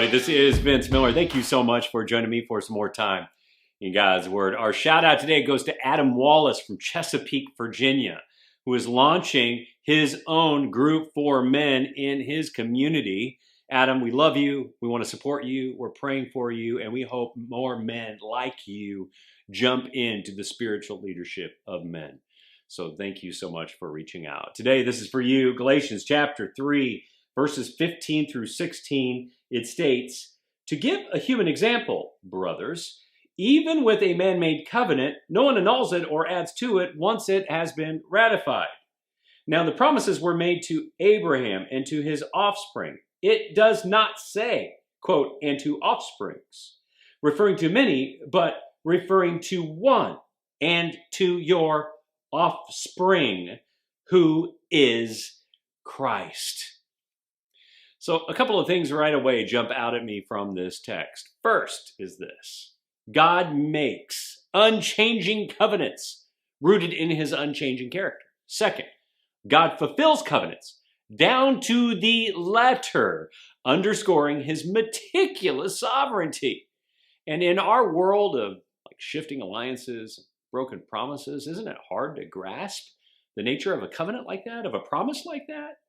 everybody. This is Vince Miller. Thank you so much for joining me for some more time in God's Word. Our shout out today goes to Adam Wallace from Chesapeake, Virginia, who is launching his own group for men in his community. Adam, we love you. We want to support you. We're praying for you, and we hope more men like you jump into the spiritual leadership of men. So thank you so much for reaching out. Today, this is for you. Galatians chapter 3, verses 15 through 16. It states, "To give a human example, brothers, even with a man-made covenant, no one annuls it or adds to it once it has been ratified. Now the promises were made to Abraham and to his offspring. It does not say, quote, and to offsprings, referring to many, but referring to one, and to your offspring, who is Christ." So a couple of things right away jump out at me from this text. First is this: God makes unchanging covenants rooted in his unchanging character. Second, God fulfills covenants down to the letter, underscoring his meticulous sovereignty. And in our world of shifting alliances, broken promises, isn't it hard to grasp the nature of a covenant like that, of a promise like that?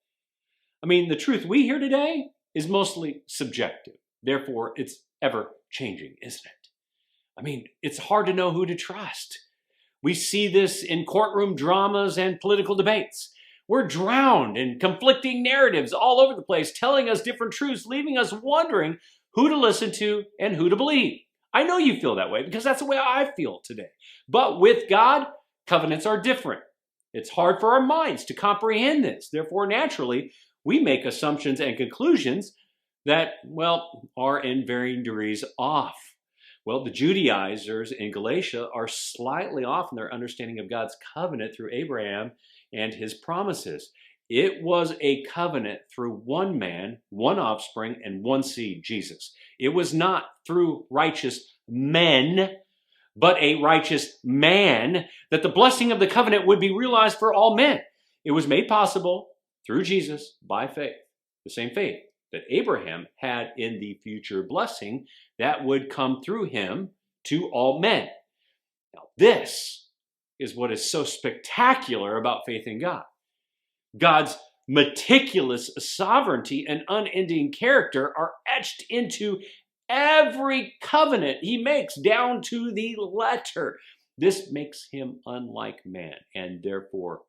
I mean, the truth we hear today is mostly subjective. Therefore, it's ever changing, isn't it? I mean, it's hard to know who to trust. We see this in courtroom dramas and political debates. We're drowned in conflicting narratives all over the place, telling us different truths, leaving us wondering who to listen to and who to believe. I know you feel that way because that's the way I feel today. But with God, covenants are different. It's hard for our minds to comprehend this. Therefore, naturally, we make assumptions and conclusions that, well, are in varying degrees off. Well, the Judaizers in Galatia are slightly off in their understanding of God's covenant through Abraham and his promises. It was a covenant through one man, one offspring, and one seed, Jesus. It was not through righteous men, but a righteous man, that the blessing of the covenant would be realized for all men. It was made possible through Jesus by faith, the same faith that Abraham had in the future blessing that would come through him to all men. Now, this is what is so spectacular about faith in God. God's meticulous sovereignty and unending character are etched into every covenant he makes down to the letter. This makes him unlike man and therefore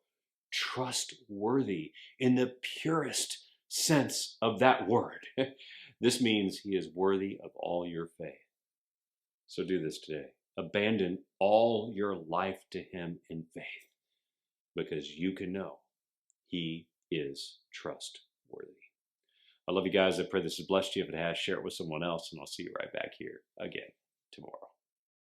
trustworthy in the purest sense of that word. This means he is worthy of all your faith. So do this today. Abandon all your life to him in faith, because you can know he is trustworthy. I love you guys. I pray this has blessed you. If it has, share it with someone else, and I'll see you right back here again tomorrow.